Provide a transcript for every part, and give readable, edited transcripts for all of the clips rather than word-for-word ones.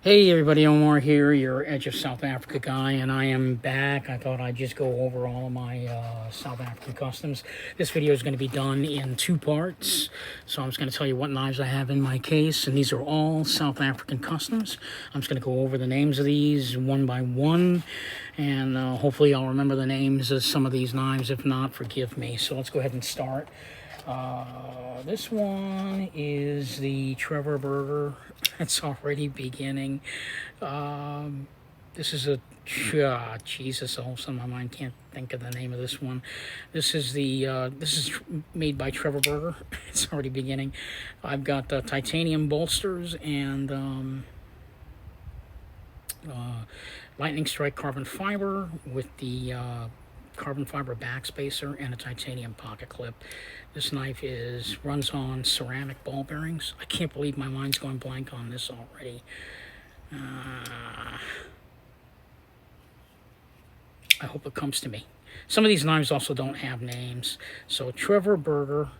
Hey everybody, Omar here, your Edge of South Africa guy, and I am back. I thought I'd just go over all of my South African customs. This video is going to be done in two parts, so I'm just going to tell you what knives I have in my case, and these are all South African customs. I'm just going to go over the names of these one by one, and hopefully I'll remember the names of some of these knives. If not, forgive me. So let's go ahead and start. This one is the Trevor Burger. It's already beginning. This is a Jesus. All of a sudden, my mind can't think of the name of this one. This is made by Trevor Burger. It's already beginning. I've got titanium bolsters and lightning strike carbon fiber with the carbon fiber backspacer and a titanium pocket clip. This knife runs on ceramic ball bearings. I can't believe my mind's going blank on this already. I hope it comes to me. Some of these knives also don't have names. So Trevor Burger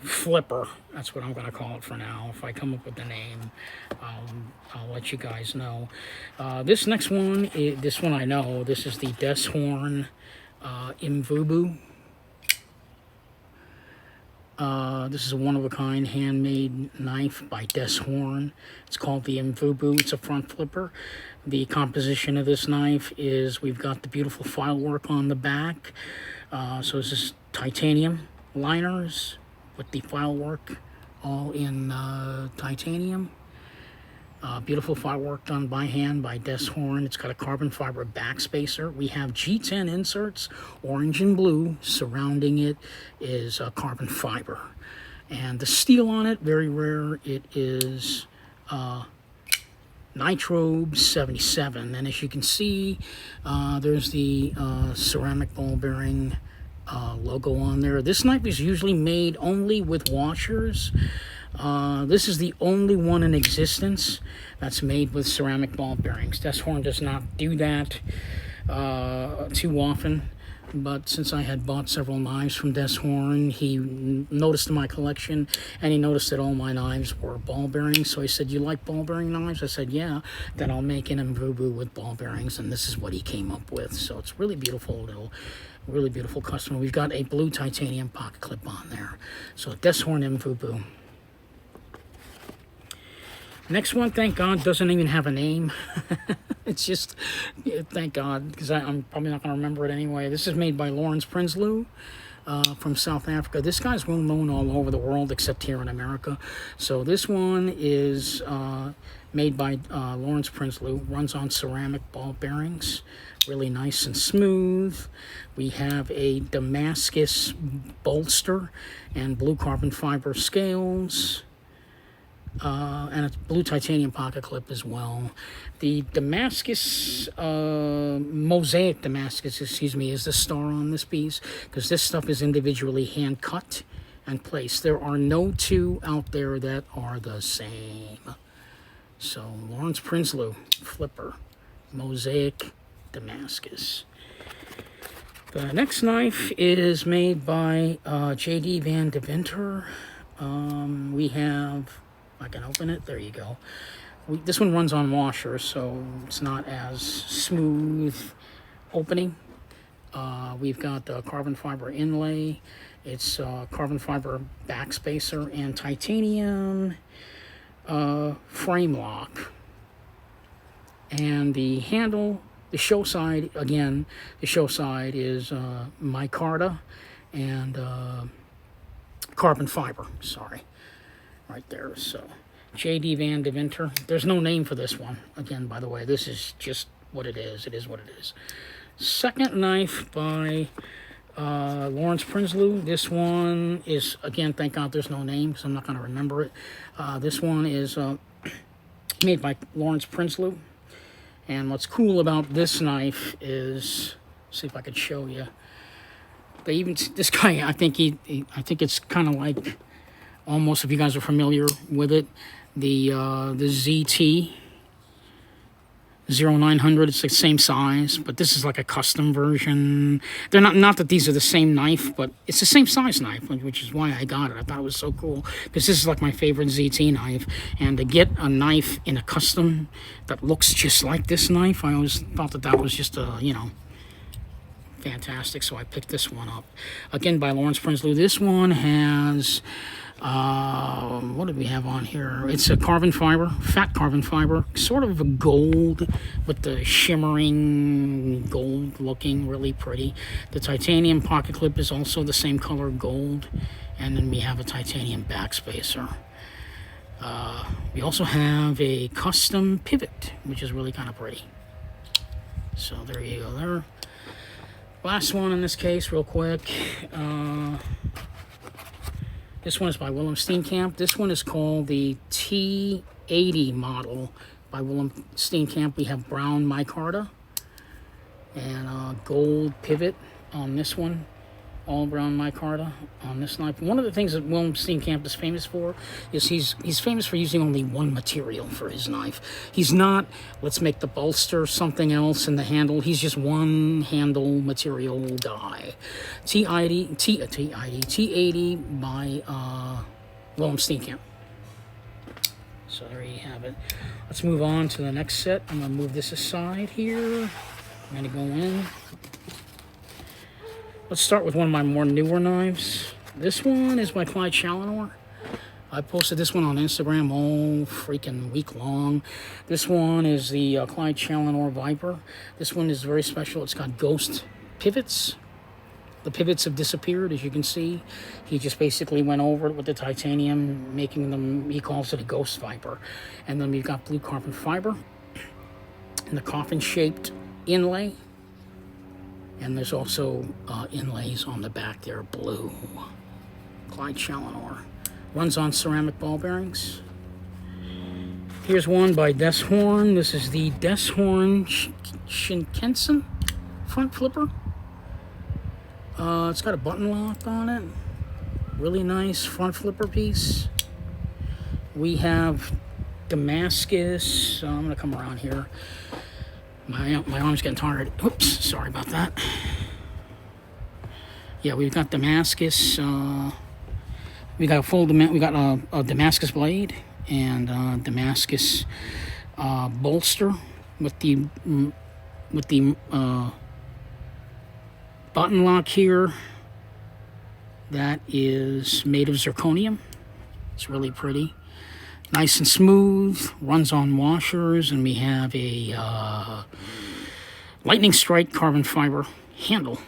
Flipper, that's what I'm going to call it for now. If I come up with the name, I'll let you guys know. This next one, this one I know. This is the Deshorn Mvubu. This is a one-of-a-kind handmade knife by Deshorn. It's called the Mvubu. It's a front flipper. The composition of this knife is we've got the beautiful file work on the back. So this is titanium liners with the file work all in titanium. Beautiful file work done by hand by Deshorn. It's got a carbon fiber backspacer. We have G10 inserts, orange and blue. Surrounding it is carbon fiber. And the steel on it, very rare. It is Nitrobe 77. And as you can see, there's the ceramic ball bearing logo on there. This knife is usually made only with washers. This is the only one in existence that's made with ceramic ball bearings. Deshorn does not do that too often, but since I had bought several knives from Deshorn, he noticed my collection, and he noticed that all my knives were ball bearings. So he said, "You like ball bearing knives?" I said, "Yeah." Then I'll make an Mvubu with ball bearings, and this is what he came up with. So it's really beautiful, really beautiful customer. We've got a blue titanium pocket clip on there. So Deshorn Mvubu. Next one, thank God, doesn't even have a name. It's just, thank God, because I'm probably not going to remember it anyway. This is made by Lawrence Prinsloo from South Africa. This guy's well known all over the world except here in America. So this one is made by Lawrence Prinsloo, runs on ceramic ball bearings, really nice and smooth. We have a Damascus bolster and blue carbon fiber scales. And a blue titanium pocket clip as well. The Damascus, Mosaic Damascus, excuse me, is the star on this piece, because this stuff is individually hand cut and placed. There are no two out there that are the same. So Lawrence Prinsloo, flipper, Mosaic Damascus. The next knife is made by J.D. Van Deventer. We have, I can open it, there you go. This one runs on washers, so it's not as smooth opening. We've got the carbon fiber inlay. It's carbon fiber backspacer and titanium frame lock. And the handle, the show side, again, the show side is micarta and carbon fiber, sorry. Right there, so J.D. Van Deventer. There's no name for this one. Again, by the way, this is just what it is. It is what it is. Second knife by Lawrence Prinsloo. This one is, again, thank God there's no name, so I'm not going to remember it. This one is made by Lawrence Prinsloo. And what's cool about this knife is, see if I could show you. They even, this guy, I think it's kind of like, almost, if you guys are familiar with it, the ZT 0900. It's the same size, but this is like a custom version. They're not that these are the same knife, but it's the same size knife, which is why I got it. I thought it was so cool because this is like my favorite ZT knife, and to get a knife in a custom that looks just like this knife, I always thought that was just a, you know, fantastic. So I picked this one up, again by Lawrence Prinsloo. This one has what did we have on here? It's a carbon fiber, fat carbon fiber, sort of a gold with the shimmering gold looking, really pretty. The titanium pocket clip is also the same color, gold, and then we have a titanium backspacer. We also have a custom pivot, which is really kind of pretty. So there you go there. Last one in this case, real quick. This one is by Willem Steenkamp. This one is called the T80 model by Willem Steenkamp. We have brown micarta and gold pivot on this one. All brown micarta on this knife. One of the things that Willem Steenkamp is famous for is he's famous for using only one material for his knife. He's not, let's make the bolster something else in the handle. He's just one handle material guy. T80 by Willem Steenkamp. So there you have it. Let's move on to the next set. I'm going to move this aside here. I'm going to go in. Let's start with one of my more newer knives. This one is by Clyde Challenor. I posted this one on Instagram all freaking week long. This one is the Clyde Challenor Viper. This one is very special. It's got ghost pivots. The pivots have disappeared, as you can see. He just basically went over it with the titanium, making them, he calls it a ghost Viper. And then we've got blue carbon fiber and the coffin-shaped inlay. And there's also inlays on the back there, blue. Clyde Challenor. Runs on ceramic ball bearings. Here's one by Deshorn. This is the Deshorn Shinkansen front flipper. It's got a button lock on it. Really nice front flipper piece. We have Damascus. I'm going to come around here. My arm's getting tired. Oops, sorry about that. Yeah, we've got Damascus. We got a Damascus blade and Damascus bolster with the button lock here. That is made of zirconium. It's really pretty. Nice and smooth, runs on washers, and we have a lightning strike carbon fiber handle.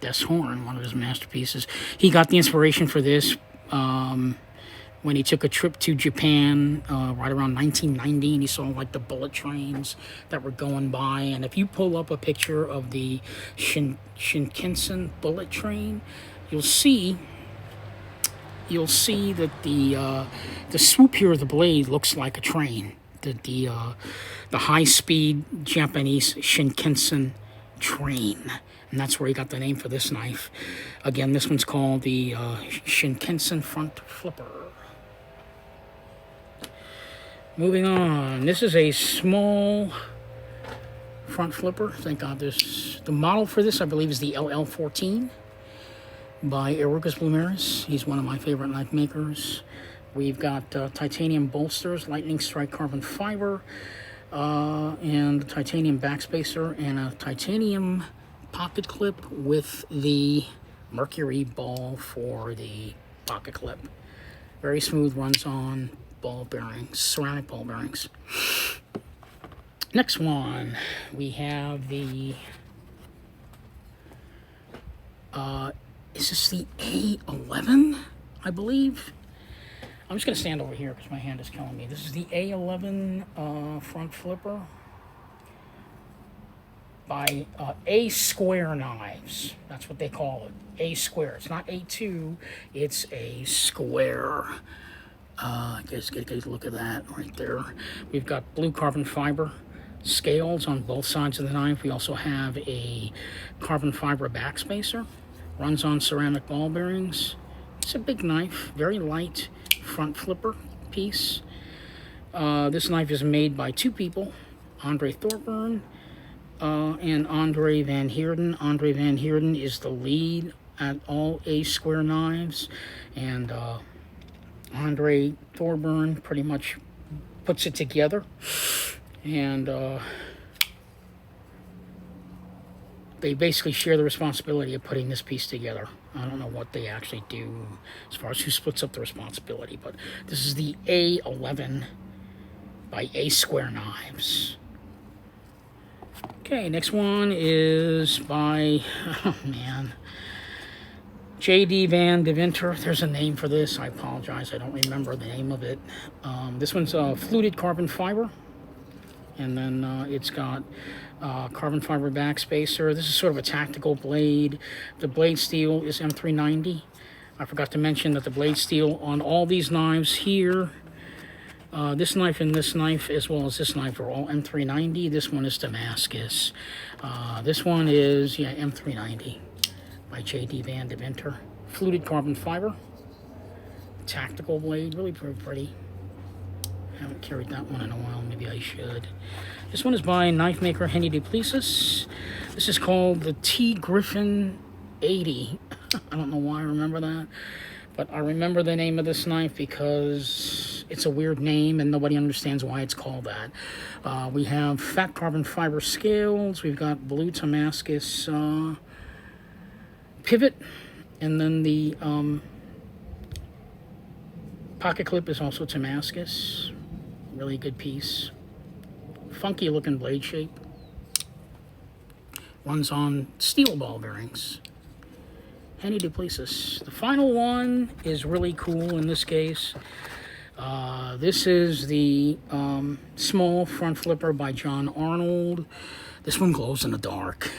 Deshorn, one of his masterpieces. He got the inspiration for this when he took a trip to Japan right around 1990, and he saw like the bullet trains that were going by. And if you pull up a picture of the Shinkansen bullet train, you'll see that the swoop here of the blade looks like a train. The high-speed Japanese Shinkansen train, and that's where he got the name for this knife. Again, this one's called the Shinkansen front flipper. Moving on, this is a small front flipper. Thank God the model for this, I believe, is the LL14. By Erukas Blumeris. He's one of my favorite knife makers. We've got titanium bolsters, lightning strike carbon fiber, and titanium backspacer, and a titanium pocket clip with the mercury ball for the pocket clip. Very smooth, runs on ball bearings, ceramic ball bearings. Next one, we have the is this the A11, I believe? I'm just going to stand over here because my hand is killing me. This is the A11 front flipper by A Square Knives. That's what they call it, A Square. It's not A2, it's A Square. Guys, get a look at that right there. We've got blue carbon fiber scales on both sides of the knife. We also have a carbon fiber backspacer. Runs on ceramic ball bearings. It's a big knife, very light front flipper piece. This knife is made by two people, Andre Thorburn and Andre Van Heerden. Andre Van Heerden is the lead at all A Square knives, and Andre Thorburn pretty much puts it together, and they basically share the responsibility of putting this piece together. I don't know what they actually do as far as who splits up the responsibility, but this is the A11 by A Square Knives. Okay, next one is by, oh man, J.D. Van Deventer. There's a name for this. I apologize. I don't remember the name of it. This one's fluted carbon fiber. And then it's got carbon fiber backspacer. This is sort of a tactical blade. The blade steel is M390. I forgot to mention that the blade steel on all these knives here, this knife and this knife, as well as this knife, are all M390. This one is Damascus. This one is, yeah, M390 by J.D. Van Deventer. Fluted carbon fiber. Tactical blade, really pretty. I haven't carried that one in a while, maybe I should. This one is by knife maker Henny Duplessis. This is called the T. Griffin 80. I don't know why I remember that, but I remember the name of this knife because it's a weird name and nobody understands why it's called that. We have fat carbon fiber scales. We've got blue Damascus pivot, and then the pocket clip is also Damascus. Really good piece. Funky looking blade shape. Runs on steel ball bearings. Henny Duplessis. The final one is really cool in this case. This is the small front flipper by John Arnold. This one glows in the dark.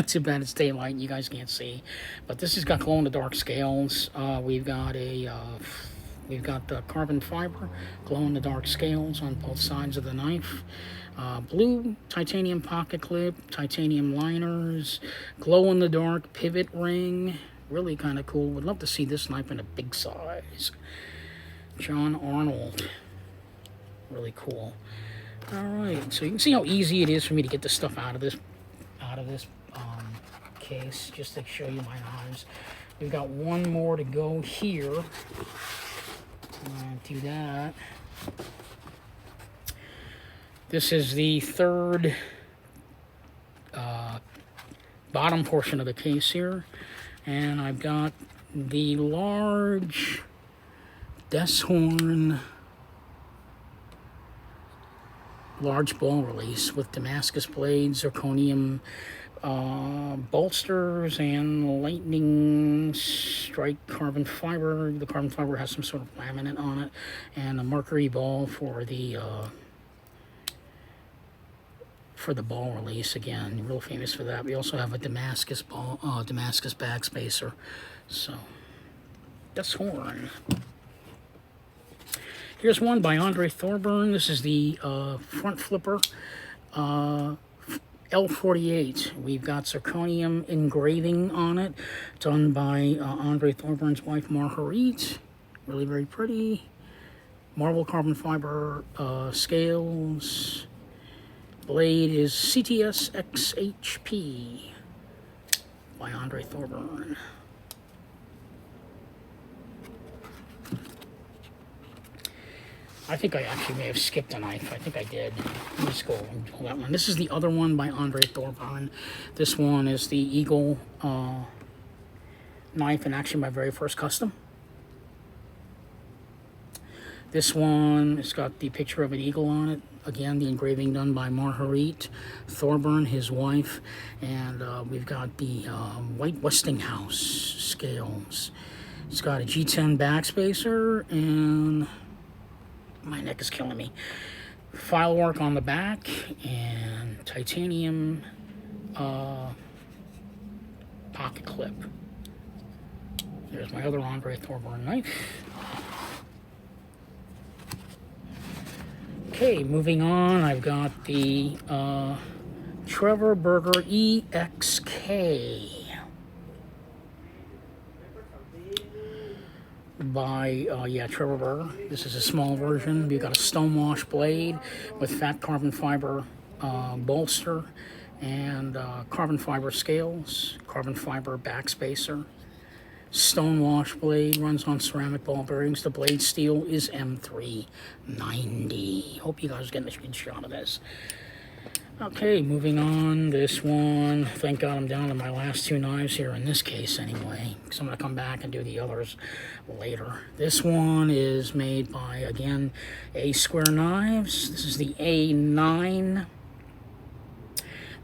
Too bad it's daylight and you guys can't see. But this has got glow in the dark scales. We've got the carbon fiber, glow-in-the-dark scales on both sides of the knife. Blue titanium pocket clip, titanium liners, glow-in-the-dark pivot ring. Really kind of cool. Would love to see this knife in a big size. John Arnold. Really cool. All right, so you can see how easy it is for me to get the stuff out of this case, just to show you my knives. We've got one more to go here. Do that. This is the third bottom portion of the case here, and I've got the large Deshorn large ball release with Damascus blades, zirconium bolsters, and lightning strike carbon fiber. The carbon fiber has some sort of laminate on it, and a mercury ball for the ball release. Again, real famous for that. We also have a Damascus ball, Damascus backspacer. So that's Horn. Here's one by Andre Thorburn. This is the front flipper. L48. We've got zirconium engraving on it, done by Andre Thorburn's wife, Marguerite. Really very pretty. Marble carbon fiber scales. Blade is CTS XHP by Andre Thorburn. I think I actually may have skipped a knife. I think I did. Let's go and pull that one. This is the other one by Andre Thorburn. This one is the Eagle knife, and actually my very first custom. This one, it's got the picture of an eagle on it. Again, the engraving done by Marguerite Thorburn, his wife. And we've got the white Westinghouse scales. It's got a G10 backspacer, and my neck is killing me. File work on the back, and titanium pocket clip. There's my other Andre Thorburn knife. Okay, moving on, I've got the Trevor Burger EXK. by, yeah, Trevor Berger. This is a small version. We've got a stonewash blade with fat carbon fiber bolster and carbon fiber scales, carbon fiber backspacer. Stonewash blade runs on ceramic ball bearings. The blade steel is M390. Hope you guys are getting a good shot of this. Okay, moving on. This one, thank God I'm down to my last two knives here in this case anyway, because I'm going to come back and do the others later. This one is made by, again, A Square Knives. This is the A9.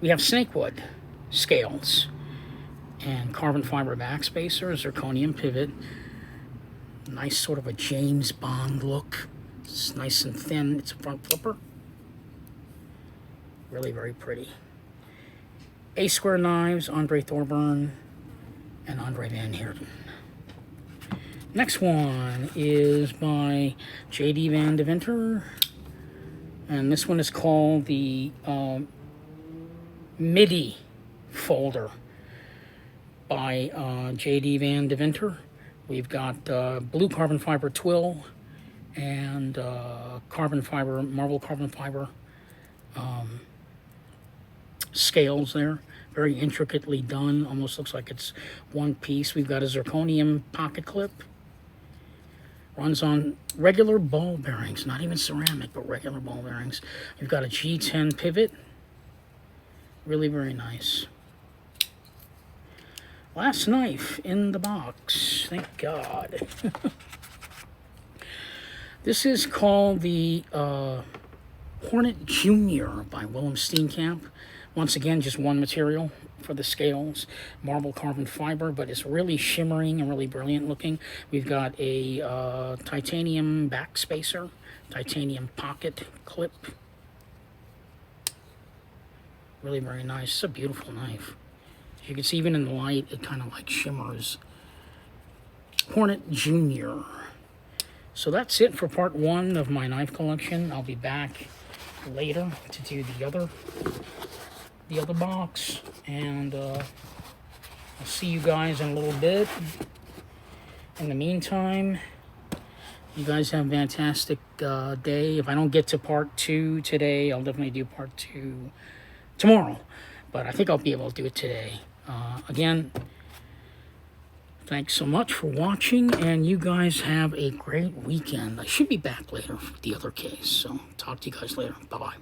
We have snakewood scales and carbon fiber backspacer, zirconium pivot. Nice sort of a James Bond look. It's nice and thin. It's a front flipper. Really very pretty. A Square Knives, Andre Thorburn, and Andre Van Heerden. Next one is by J.D. Van Deventer, and this one is called the MIDI folder by J.D. Van Deventer. We've got blue carbon fiber twill and carbon fiber, marble carbon fiber scales there. Very intricately done. Almost looks like it's one piece. We've got a zirconium pocket clip. Runs on regular ball bearings, not even ceramic, but regular ball bearings. We've got a G10 pivot. Really very nice. Last knife in the box. Thank God. This is called the Hornet Junior by Willem Steenkamp. Once again, just one material for the scales. Marble carbon fiber, but it's really shimmering and really brilliant looking. We've got a titanium backspacer, titanium pocket clip. Really very nice. It's a beautiful knife. As you can see, even in the light, it kind of like shimmers. Hornet Junior. So that's it for part one of my knife collection. I'll be back later to do the other box, and I'll see you guys in a little bit. In the meantime, you guys have a fantastic day. If I don't get to part two today, I'll definitely do part two tomorrow, but I think I'll be able to do it today. Again, thanks so much for watching, and you guys have a great weekend. I should be back later for the other case, so talk to you guys later. Bye-bye.